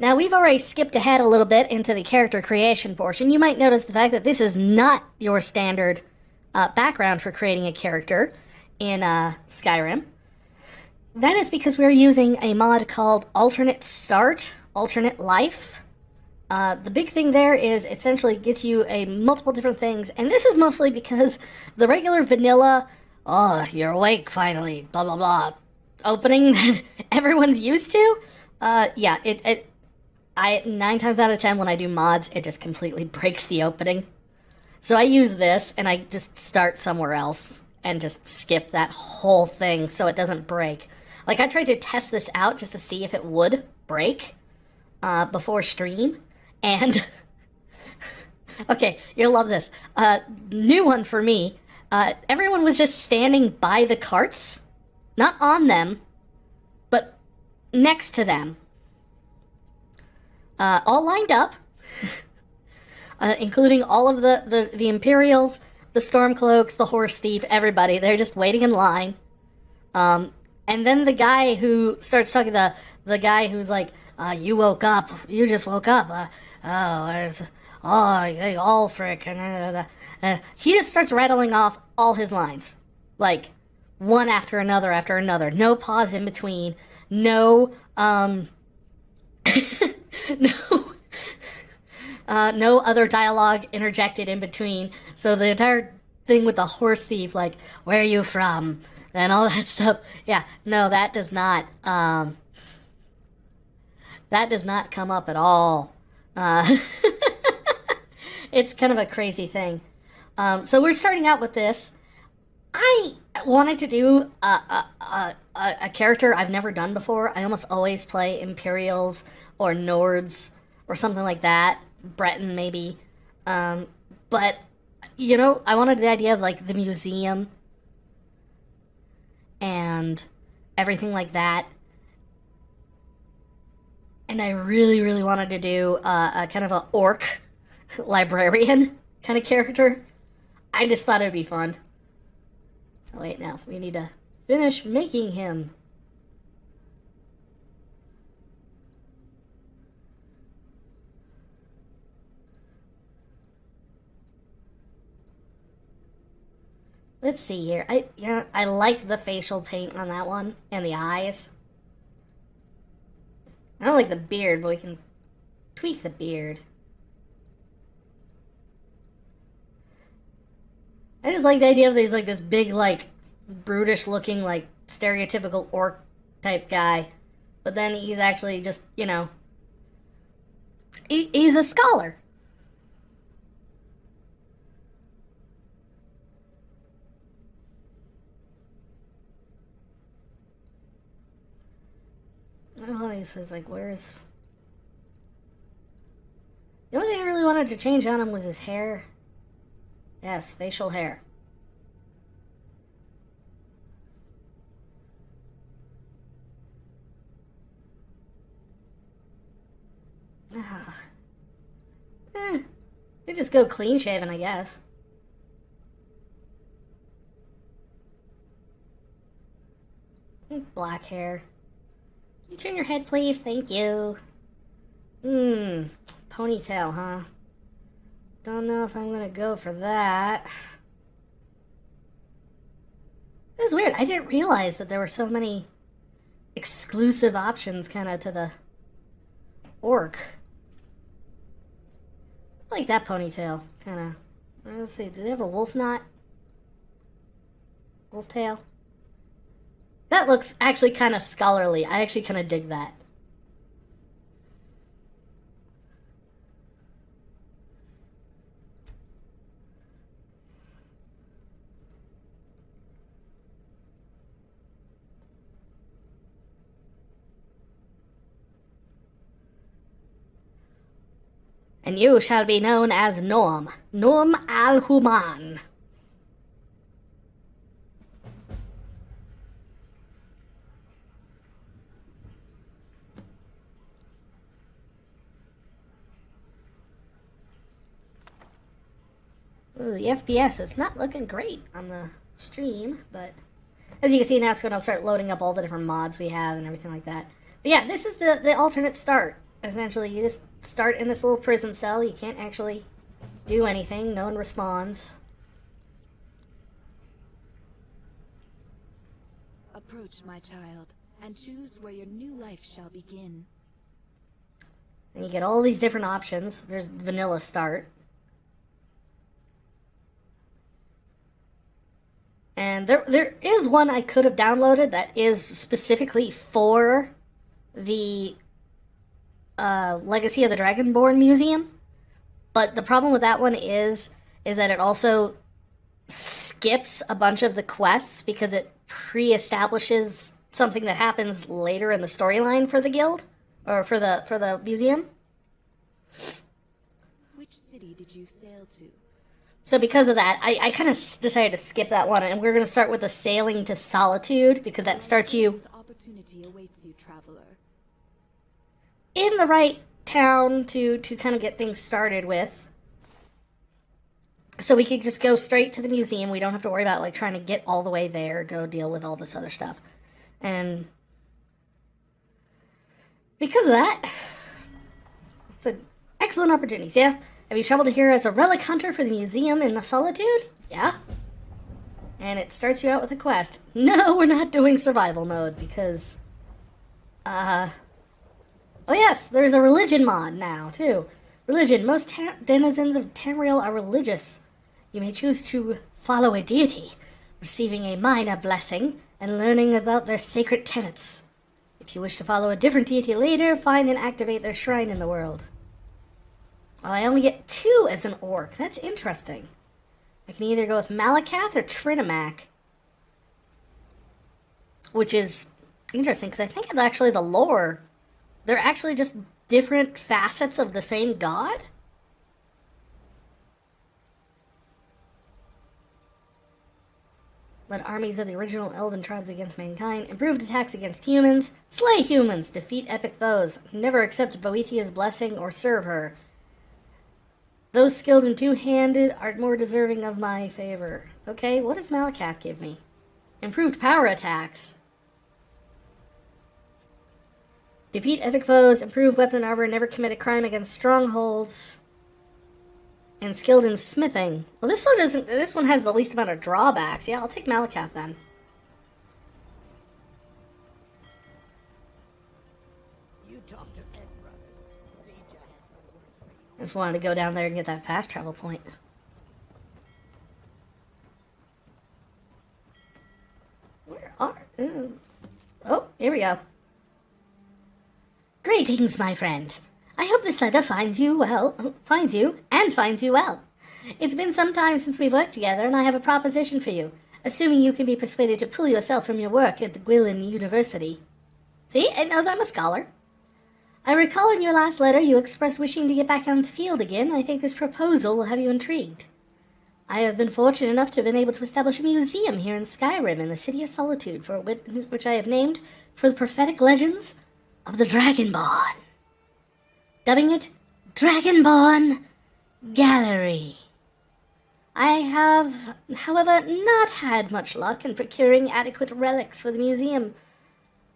Now, we've already skipped ahead a little bit into the character creation portion. You might notice the fact that this is not your standard background for creating a character in Skyrim. That is because we're using a mod called Alternate Start, Alternate Life. The big thing there is essentially gets you a multiple different things, and this is mostly because the regular vanilla, oh, you're awake finally, blah blah blah, opening that everyone's used to. Yeah, I 9 times out of 10 when I do mods, it just completely breaks the opening. So I use this and I just start somewhere else and just skip that whole thing so it doesn't break. Like I tried to test this out just to see if it would break before stream, and okay, you'll love this. New one for me. Everyone was just standing by the carts, not on them, but next to them. All lined up, including all of the Imperials, the Stormcloaks, the Horse Thief, everybody. They're just waiting in line. And then the guy who starts talking, the guy who's like, you woke up, you just woke up, all frick. He just starts rattling off all his lines. Like, one after another. No pause in between. No, no, no other dialogue interjected in between. So the entire thing with the horse thief, like, where are you from? And all that stuff. Yeah, no, that does not come up at all. It's kind of a crazy thing. So we're starting out with this. I wanted to do a character I've never done before. I almost always play Imperials or Nords or something like that. Breton, maybe. But, you know, I wanted the idea of, like, the museum and everything like that. And I really, really wanted to do a kind of a orc librarian kind of character. I just thought it would be fun. Oh, wait, no. We need to finish making him. Let's see here. I like the facial paint on that one and the eyes. I don't like the beard, but we can tweak the beard. I just like the idea of these, like, this big, like, brutish looking, like, stereotypical orc type guy. But then he's actually just, you know, he's a scholar. Oh, he says, like, where's... The only thing I really wanted to change on him was his hair. Yes, facial hair. Ah. You just go clean shaven, I guess. Black hair. Can you turn your head, please? Thank you. Ponytail, huh? Don't know if I'm gonna go for that. It was weird. I didn't realize that there were so many exclusive options kind of to the orc. I like that ponytail, kind of. Let's see, do they have a wolf knot? Wolf tail? That looks actually kind of scholarly. I actually kind of dig that. And you shall be known as Norm. Norm al-Human. Ooh, the FPS is not looking great on the stream, but as you can see now, it's going to start loading up all the different mods we have and everything like that. But yeah, this is the alternate start. essentially you just start in this little prison cell. You can't actually do anything. No one responds. Approach, my child, and choose where your new life shall begin. And you get all these different options. There's vanilla start. And there is one I could have downloaded that is specifically for the Legacy of the Dragonborn Museum. But the problem with that one is that it also skips a bunch of the quests because it pre-establishes something that happens later in the storyline for the guild or for the museum. Which city did you sail to? So because of that, I kind of decided to skip that one, and we're going to start with the sailing to Solitude because that starts you Opportunity awaits you, traveler. in the right town to kind of get things started with. So we could just go straight to the museum. We don't have to worry about like trying to get all the way there, go deal with all this other stuff. And because of that, it's an excellent opportunity. So yeah, have you traveled here as a relic hunter for the museum in the Solitude? Yeah. And it starts you out with a quest. No, we're not doing survival mode because, oh yes, there's a religion mod now, too. Religion. Most denizens of Tamriel are religious. You may choose to follow a deity, receiving a minor blessing and learning about their sacred tenets. If you wish to follow a different deity later, find and activate their shrine in the world. Oh, I only get 2 as an orc. That's interesting. I can either go with Malakath or Trinimac. Which is interesting, because I think it's actually the lore. They're actually just different facets of the same god? Led armies of the original elven tribes against mankind, improved attacks against humans, slay humans, defeat epic foes, never accept Boethia's blessing or serve her. Those skilled in two-handed are more deserving of my favor. Okay, what does Malakath give me? Improved power attacks. Defeat epic foes, improve weapon armor, never commit a crime against strongholds. And skilled in smithing. Well, this one doesn't. This one has the least amount of drawbacks. Yeah, I'll take Malakath then. You talk to Ed Brothers. Deja has no words for you. I just wanted to go down there and get that fast travel point. Where are? Oh, here we go. Greetings, my friend. I hope this letter finds you well. Finds you well. It's been some time since we've worked together, and I have a proposition for you, assuming you can be persuaded to pull yourself from your work at the Gwylin University. See, it knows I'm a scholar. I recall in your last letter you expressed wishing to get back on the field again. I think this proposal will have you intrigued. I have been fortunate enough to have been able to establish a museum here in Skyrim in the City of Solitude, for which I have named for the prophetic legends of the Dragonborn. Dubbing it Dragonborn Gallery. I have, however, not had much luck in procuring adequate relics for the museum.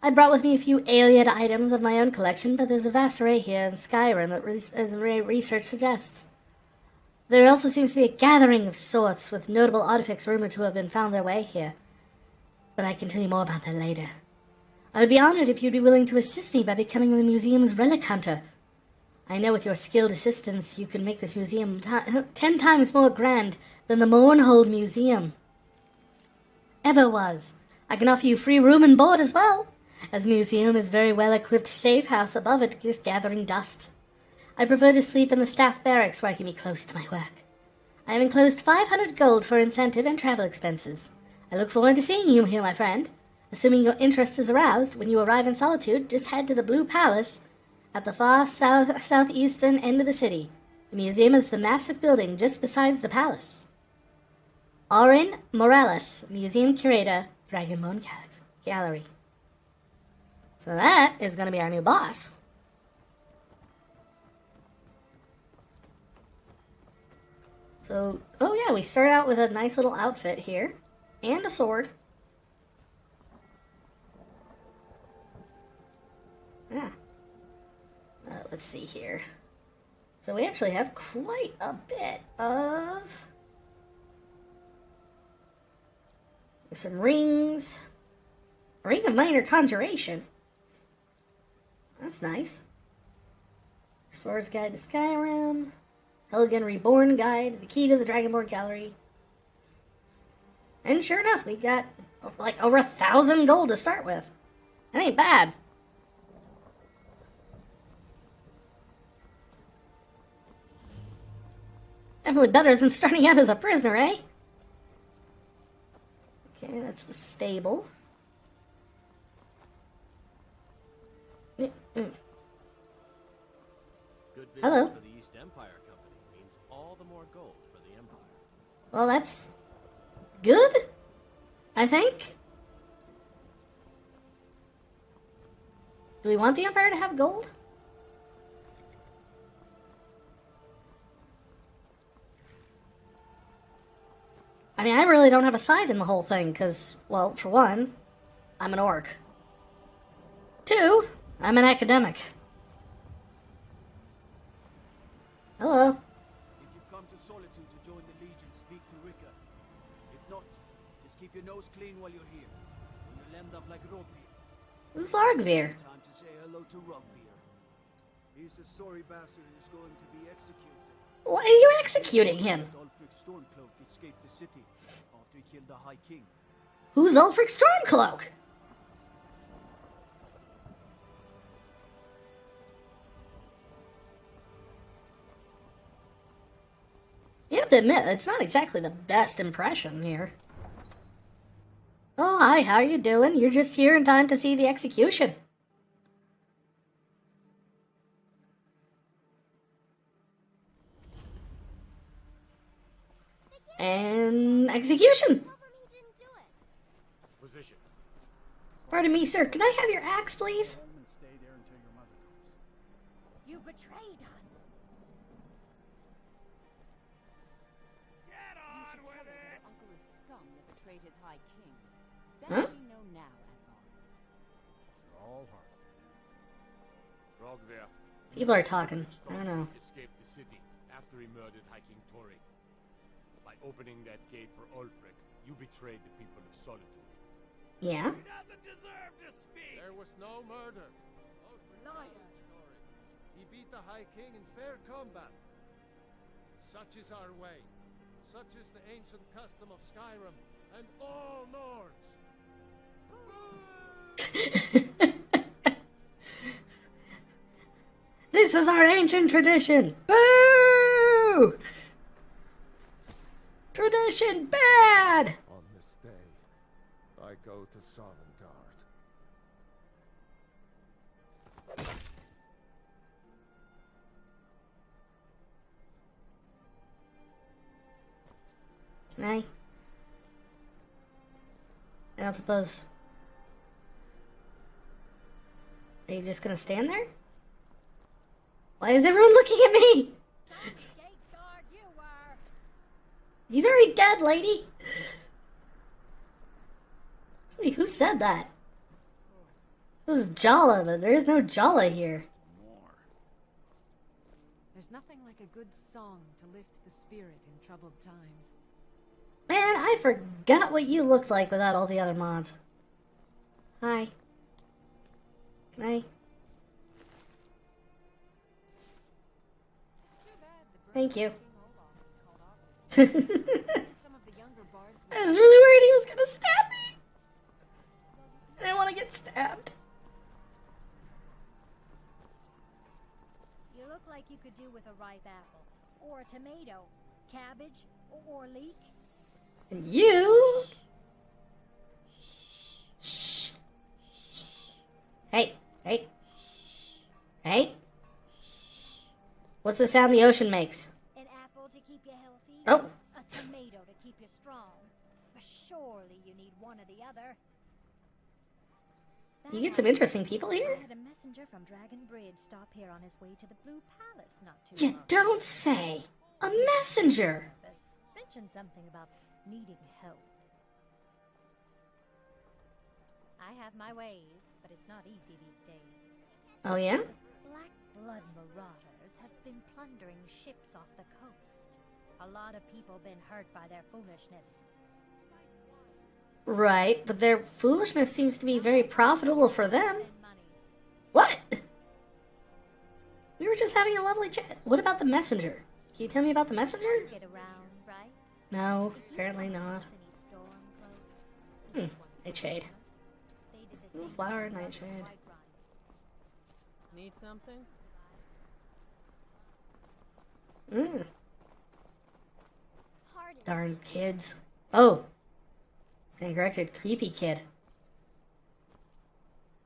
I brought with me a few alien items of my own collection, but there's a vast array here in Skyrim as research suggests. There also seems to be a gathering of sorts, with notable artifacts rumored to have been found their way here. But I can tell you more about that later. I would be honored if you'd be willing to assist me by becoming the museum's relic hunter. I know with your skilled assistance you can make this museum 10 times more grand than the Mournhold Museum ever was. I can offer you free room and board as well, as the museum is very well-equipped Safehouse above it, just gathering dust. I prefer to sleep in the staff barracks where I can be close to my work. I have enclosed 500 gold for incentive and travel expenses. I look forward to seeing you here, my friend. Assuming your interest is aroused, when you arrive in Solitude, just head to the Blue Palace at the far southeastern end of the city. The museum is the massive building just besides the palace. Aurin Morales, Museum Curator, Dragonborn Gallery. So that is going to be our new boss. So, oh yeah, we start out with a nice little outfit here. And a sword. Yeah. Let's see here. So we actually have quite a bit of... some rings. A ring of minor conjuration. That's nice. Explorer's Guide to Skyrim. Helgen Reborn Guide. The Key to the Dragonborn Gallery. And sure enough, we got like over 1,000 gold to start with. That ain't bad. Definitely better than starting out as a prisoner, eh? Okay, that's the stable. Good Hello. business for the East Empire Company means all the more gold for the Empire. Well, that's good, I think. Do we want the Empire to have gold? I mean, I really don't have a side in the whole thing, because, well, for one, I'm an orc. Two, I'm an academic. Hello. If you've come to Solitude to join the Legion, speak to Rika. If not, just keep your nose clean while you're here. Or you'll end up like Rogbeer. Who's Largveer? Time to say hello to Rogbeer. He's the sorry bastard who's going to be executed. Why are you executing him? Ulfric Stormcloak escaped the city after he killed the High King. Who's Ulfric Stormcloak? You have to admit, it's not exactly the best impression here. Oh, hi, how are you doing? You're just here in time to see the execution. And execution! Position. Pardon me, sir, can I have your axe, please? You betrayed us. Get You should tell her that her uncle is scum that betrayed his high king. Huh? Better we know now, Advar. All heart. Rogveer. People are talking. I don't know. Escaped the city after he murdered High King Torik. By opening that gate for Ulfric, you betrayed the people of Solitude. Yeah? He doesn't deserve to speak! There was no murder. Ulfric told the story. He beat the High King in fair combat. Such is our way. Such is the ancient custom of Skyrim and all Nords. This is our ancient tradition! Boo! Tradition bad! On this day, I go to Sovngarde. Can I don't suppose... Are you just gonna stand there? Why is everyone looking at me? Gate guard you were. He's already dead, lady. Wait, who said that? It was Jala, but there is no Jala here. There's nothing like a good song to lift the spirit in troubled times. Man, I forgot what you looked like without all the other mods. Hi. Can I? It's too bad the Thank you. King Olaf was called off this year. Some of the younger bards I was really worried he was gonna stab me. I didn't want to get stabbed. You look like you could do with a ripe apple, or a tomato, cabbage, or leek. And you... Shh. Hey, hey. Hey. What's the sound the ocean makes? An apple to keep you healthy. Oh. A tomato to keep you strong. But surely you need one or the other. You get some interesting people here? I had a messenger from Dragon Bridge stop here on his way to the Blue Palace not too You long. don't say. A messenger. Mentioned something about needing help. I have my ways, but it's not easy these days. Oh, yeah? Black blood marauders have been plundering ships off the coast. A lot of people been hurt by their foolishness. Right, but their foolishness seems to be very profitable for them. Spend money. What? We were just having a lovely chat. What about the messenger? Can you tell me about the messenger? Get around, right? No, If you apparently come not. across any storm cloaks, you just want to Nightshade. They did the Little same flower, thing to nightshade. Whiterun. Need something? Darn kids. Oh. Stand corrected. Creepy kid.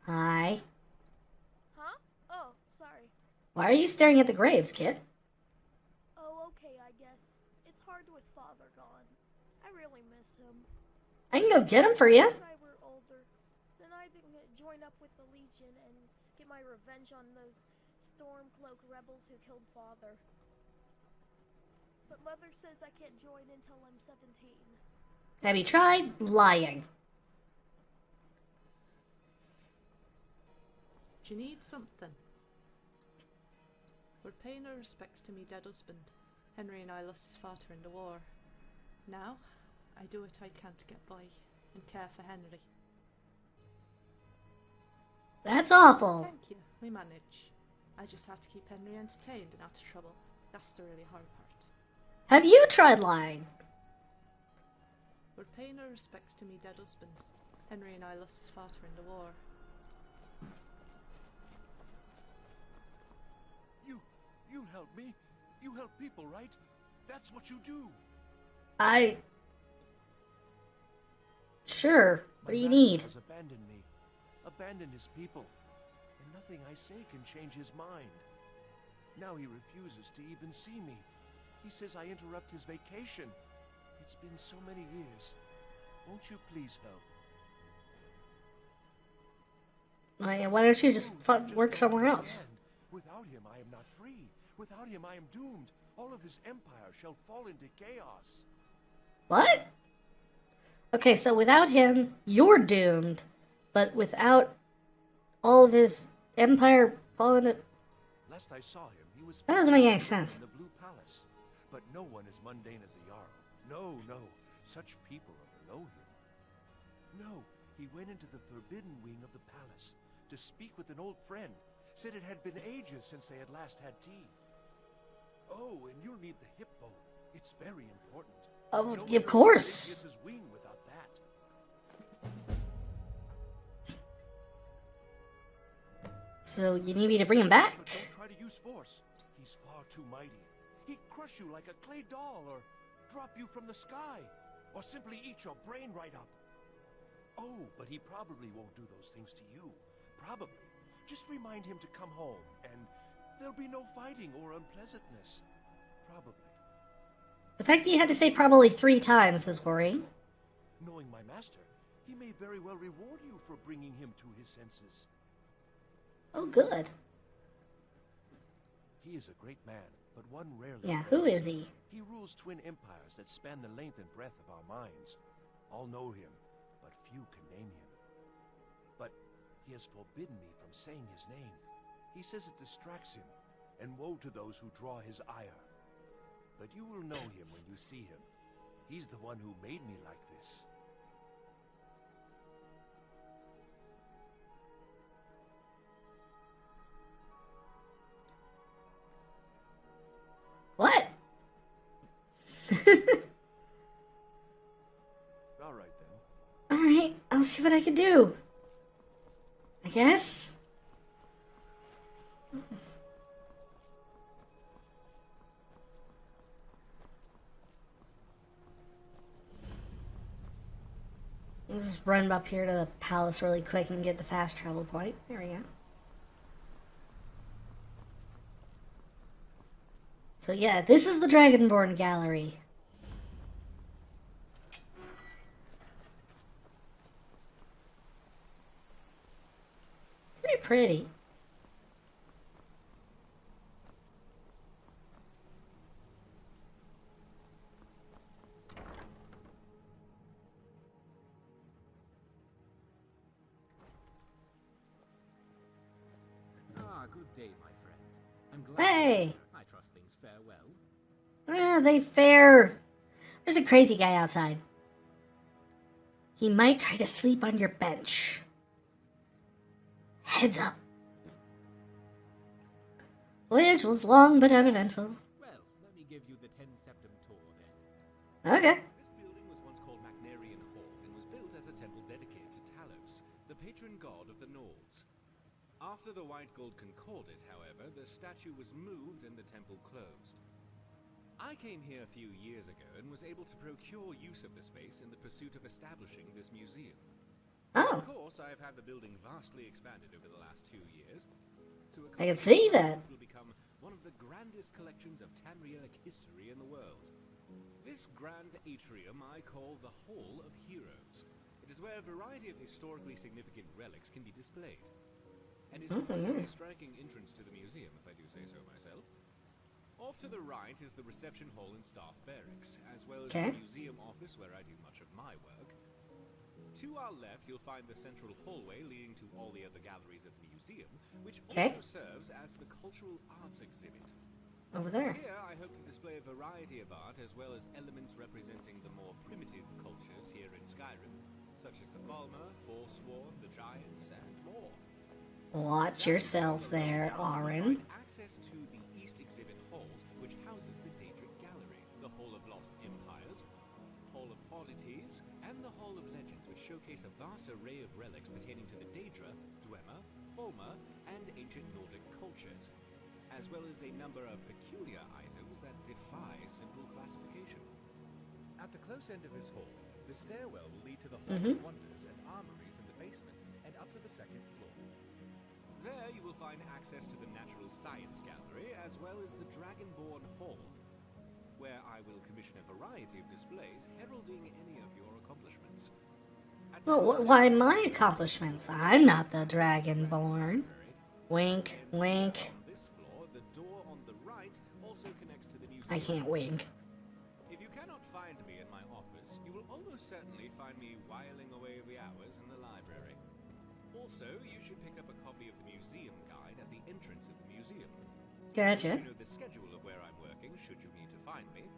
Hi. Huh? Oh, sorry. Why are you staring at the graves, kid? Oh, okay, I guess. It's hard with Father gone. I really miss him. I can go get him for you. Wish I were older. Then I can join up with the Legion and get my revenge on those Stormcloak rebels who killed Father. But Mother says I can't join until I'm 17. Have you tried lying? Do you need something? We're paying our respects to me dead husband. Henry and I lost his father in the war. Now, I do what I can to get by and care for Henry. That's awful. Thank you, we manage. I just have to keep Henry entertained and out of trouble. That's the really hard part. Have you tried lying? We're paying our respects to me dead husband. Henry and I lost his father in the war. You help me. You help people, right? That's what you do. Sure. What do you My need? master has abandoned me. Abandoned his people. And nothing I say can change his mind. Now he refuses to even see me. He says I interrupt his vacation. It's been so many years. Won't you please help? Why don't you just work somewhere else? Understand. Without him, I am not free. Without him, I am doomed. All of his empire shall fall into chaos. What? Okay, so without him, you're doomed. But without all of his empire falling to... Last I saw him, he was That doesn't make any sense. in the Blue Palace. But no one as mundane as the Jarl. No. Such people are below him. No, he went into the forbidden wing of the palace to speak with an old friend. Said it had been ages since they had last had tea. Oh, and you'll need the hip bow. It's very important. Oh, No of one course. can his wing without that. So you need me to bring him back? But don't try to use force. He's far too mighty. He'd crush you like a clay doll, or drop you from the sky, or simply eat your brain right up. Oh, but he probably won't do those things to you. Probably. Just remind him to come home, and there'll be no fighting or unpleasantness. Probably. The fact that you had to say probably 3 times is worrying. Knowing my master, he may very well reward you for bringing him to his senses. Oh, good. He is a great man, but one rarely... Yeah, who is he? He rules twin empires that span the length and breadth of our minds. All know him, but few can name him. But he has forbidden me from saying his name. He says it distracts him, and woe to those who draw his ire. But you will know him when you see him. He's the one who made me like this. What? All right, then. Alright, I'll see what I can do. I guess? Let's just run up here to the palace really quick and get the fast travel point. There we go. So yeah, this is the Dragonborn Gallery. It's very pretty. Ah, good day, my friend. I'm glad. Hey! I trust things fare well. They fare. There's a crazy guy outside. He might try to sleep on your bench. Heads up. Voyage was long but uneventful. Well, let me give you the 10 Septim tour then. Okay. This building was once called Magnarian Hall and was built as a temple dedicated to Talos, the patron god of the Nords. After the White Gold Concordat, however, the statue was moved and the temple closed. I came here a few years ago and was able to procure use of the space in the pursuit of establishing this museum. Oh. Of course, I have had the building vastly expanded over the last 2 years. I can see that. It will become one of the grandest collections of Tamrielic history in the world. This grand atrium I call the Hall of Heroes. It is where a variety of historically significant relics can be displayed. And it's quite a striking entrance to the museum, if I do say so myself. Off to the right is the reception hall and staff barracks, as well as the museum office where I do much of my work. To our left, you'll find the central hallway leading to all the other galleries of the museum, which also serves as the cultural arts exhibit. Over there. Here, I hope to display a variety of art, as well as elements representing the more primitive cultures here in Skyrim, such as the Falmer, Forsworn, the Giants, and more. Watch yourself there, Auron. Access to the East Exhibit Halls, which houses the Daedric Gallery, the Hall of Lost Empires, Hall of Oddities, and the Hall of Legends, which showcase a vast array of relics pertaining to the Daedra, Dwemer, Fulmer, and ancient Nordic cultures, as well as a number of peculiar items that defy simple classification. At the close end of this hall, the stairwell will lead to the Hall of Wonders and armories in the basement, and up to the second floor. There you will find access to the Natural Science Gallery, as well as the Dragonborn Hall, where I will commission a variety of displays heralding any of your accomplishments. Well, why my accomplishments? I'm not the Dragonborn. Wink, wink. On this floor, the door on the right also connects to the museum. I can't wink. If you cannot find me in my office, you will almost certainly find me whiling away the hours in the library. Also, you should pick up a copy of the museum guide at the entrance of the museum. Gotcha. You know the schedule of where I'm working, should you need to find me.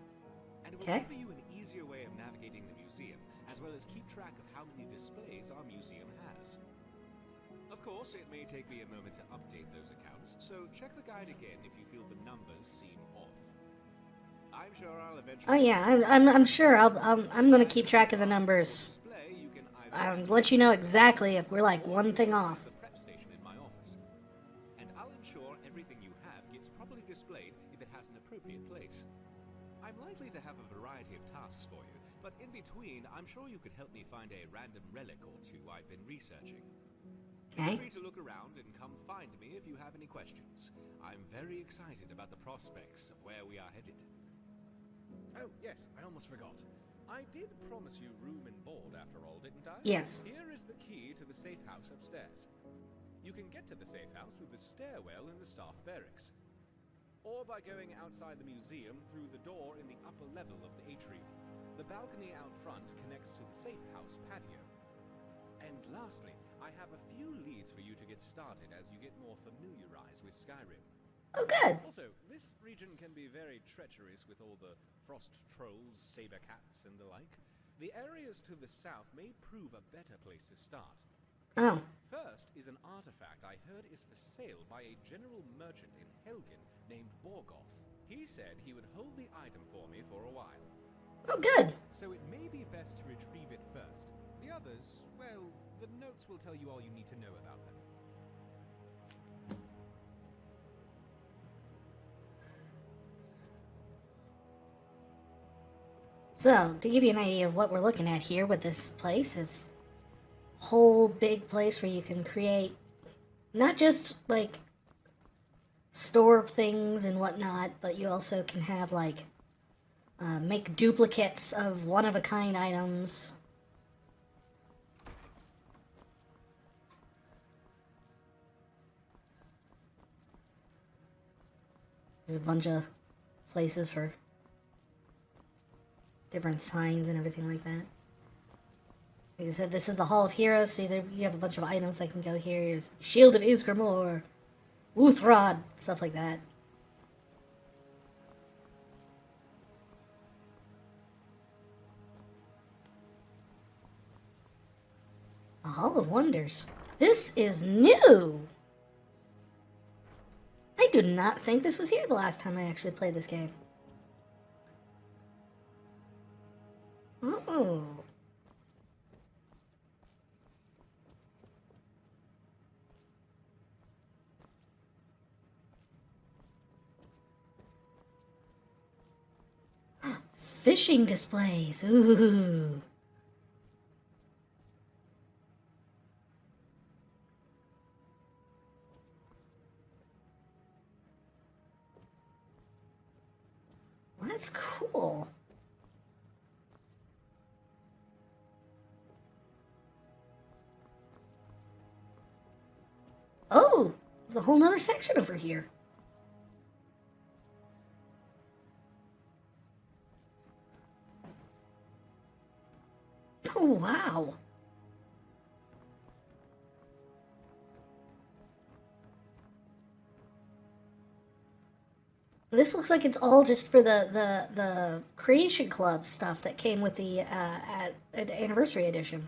And it will offer you an easier way of navigating the museum, as well as keep track of how many displays our museum has. Of course, it may take me a moment to update those accounts, so check the guide again if you feel the numbers seem off. I'm sure I'll eventually... Oh yeah, I'm sure I'm gonna keep track of the numbers. I'll let you know exactly if we're like one thing off. The prep station in my office, and I'll ensure everything you have gets properly displayed if it has an appropriate place. I'm likely to have a variety of tasks for you, but in between, I'm sure you could help me find a random relic or two I've been researching. Feel free to look around and come find me if you have any questions. I'm very excited about the prospects of where we are headed. Oh, yes, I almost forgot. I did promise you room and board after all, didn't I? Yes. Here is the key to the safe house upstairs. You can get to the safe house through the stairwell in the staff barracks, or by going outside the museum through the door in the upper level of the atrium. The balcony out front connects to the safe house patio. And lastly, I have a few leads for you to get started as you get more familiarized with Skyrim. Oh, good. Also, this region can be very treacherous with all the frost trolls, saber cats, and the like. The areas to the south may prove a better place to start. Oh. First is an artifact I heard is for sale by a general merchant in Helgen named Borgoth. He said he would hold the item for me for a while. Oh, good. So it may be best to retrieve it first. The others, well, the notes will tell you all you need to know about them. So, to give you an idea of what we're looking at here with this place, it's a whole big place where you can create not just, like, store things and whatnot, but you also can have, like, make duplicates of one-of-a-kind items. There's a bunch of places for different signs and everything like that. Like I said, this is the Hall of Heroes, so either you have a bunch of items that can go here. Here's Shield of Isgramor, Wuthrod, stuff like that. Hall of Wonders. This is new! I do not think this was here the last time I actually played this game. Oh. Fishing displays. Ooh. That's cool. Oh, there's a whole nother section over here. Oh, wow. This looks like it's all just for the Creation Club stuff that came with the Anniversary Edition.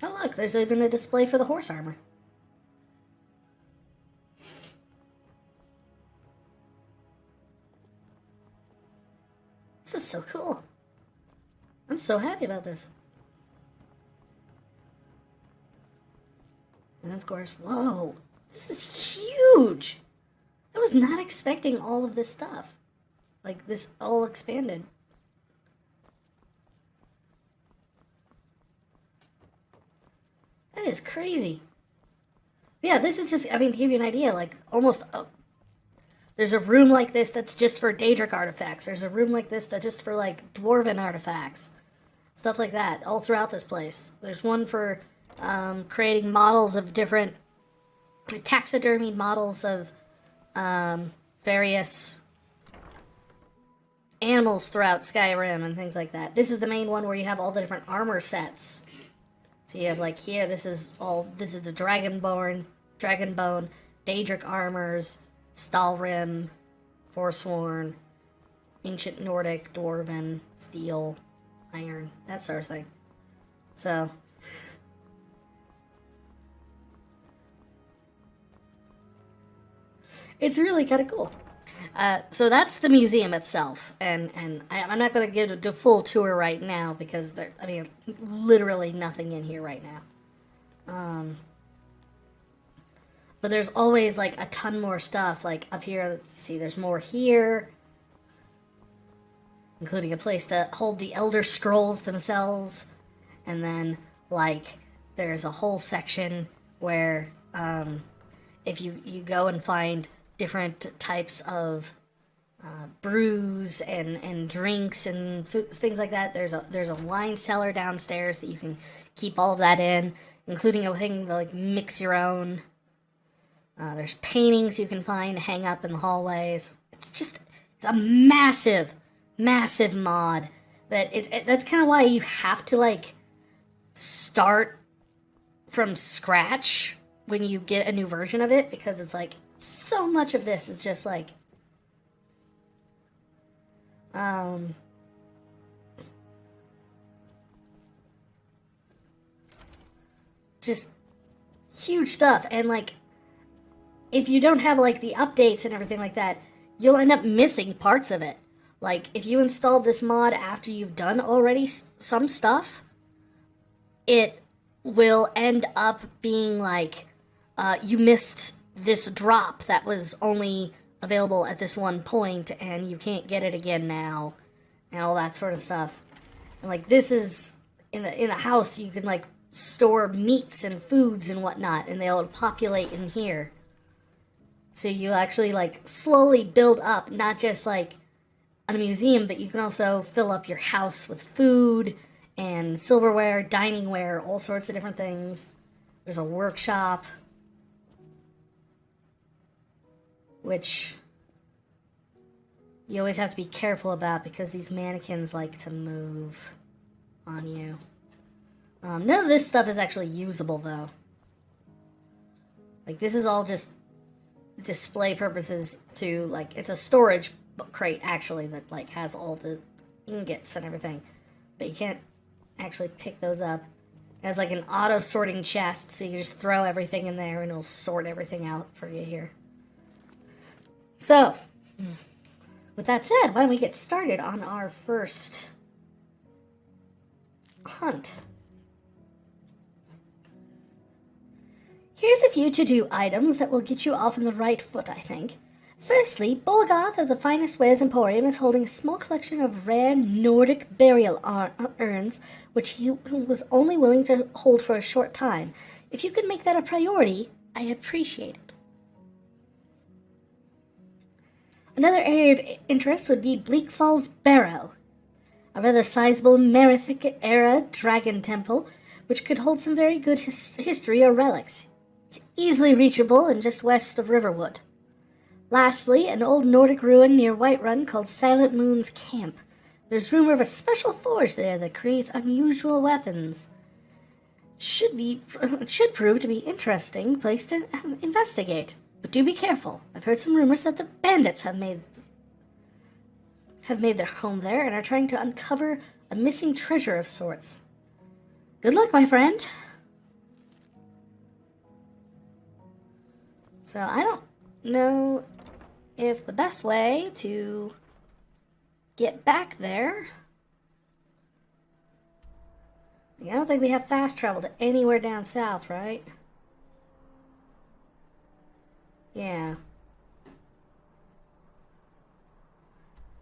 Oh look, there's even a display for the horse armor. This is so cool. I'm so happy about this. And of course, whoa. This is huge! I was not expecting all of this stuff. Like, this all expanded. That is crazy. Yeah, this is just, I mean, to give you an idea, like, almost... there's a room like this that's just for Daedric artifacts. There's a room like this that's just for, like, Dwarven artifacts. Stuff like that, all throughout this place. There's one for creating models of different... taxidermied models of various animals throughout Skyrim and things like that. This is the main one where you have all the different armor sets. So you have like here, this is the Dragonbone, Daedric armors, Stalrim, Forsworn, Ancient Nordic, Dwarven, Steel, Iron, that sort of thing. So it's really kind of cool. So that's the museum itself, and I'm not going to give the full tour right now because I mean, literally nothing in here right now. But there's always like a ton more stuff. Like up here, let's see, there's more here, including a place to hold the Elder Scrolls themselves, and then like there's a whole section where if you go and find different types of brews and drinks and foods, things like that. There's a wine cellar downstairs that you can keep all of that in, including a thing to like mix your own. There's paintings you can find to hang up in the hallways. It's a massive mod that's kind of why you have to like start from scratch when you get a new version of it, because it's like so much of this is just like just huge stuff. And like if you don't have like the updates and everything like that, you'll end up missing parts of it. Like if you installed this mod after you've done already some stuff, it will end up being like you missed this drop that was only available at this one point and you can't get it again now, and all that sort of stuff. And like this is in the house, you can like store meats and foods and whatnot, and they'll populate in here. So you actually like slowly build up, not just like a museum, but you can also fill up your house with food and silverware, diningware, all sorts of different things. There's a workshop, which you always have to be careful about because these mannequins like to move on you. None of this stuff is actually usable though. Like this is all just display purposes to like, it's a storage crate actually that like has all the ingots and everything, but you can't actually pick those up. It has like an auto-sorting chest, so you just throw everything in there and it'll sort everything out for you here. So, with that said, why don't we get started on our first hunt. Here's a few to-do items that will get you off on the right foot, I think. Firstly, Bolgoth of the Finest Wares Emporium is holding a small collection of rare Nordic burial urns, which he was only willing to hold for a short time. If you could make that a priority, I appreciate it. Another area of interest would be Bleak Falls Barrow, a rather sizable Merithic-era dragon temple, which could hold some very good history or relics. It's easily reachable and just west of Riverwood. Lastly, an old Nordic ruin near Whiterun called Silent Moon's Camp. There's rumor of a special forge there that creates unusual weapons. Should prove to be an interesting place to investigate. But do be careful. I've heard some rumors that the bandits have made their home there and are trying to uncover a missing treasure of sorts. Good luck, my friend. So I don't know if the best way to get back there... I don't think we have fast travel to anywhere down south, right? Yeah.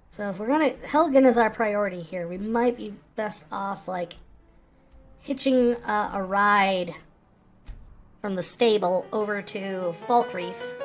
So if we're gonna... Helgen is our priority here. We might be best off, like, hitching a ride from the stable over to Falkreath.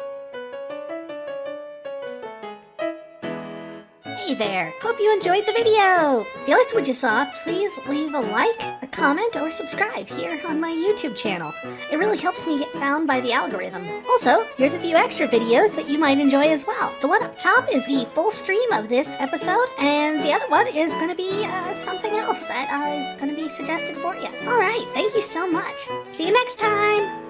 Hey there! Hope you enjoyed the video! If you liked what you saw, please leave a like, a comment, or subscribe here on my YouTube channel. It really helps me get found by the algorithm. Also, here's a few extra videos that you might enjoy as well. The one up top is the full stream of this episode, and the other one is going to be something else that is going to be suggested for you. Alright, thank you so much. See you next time!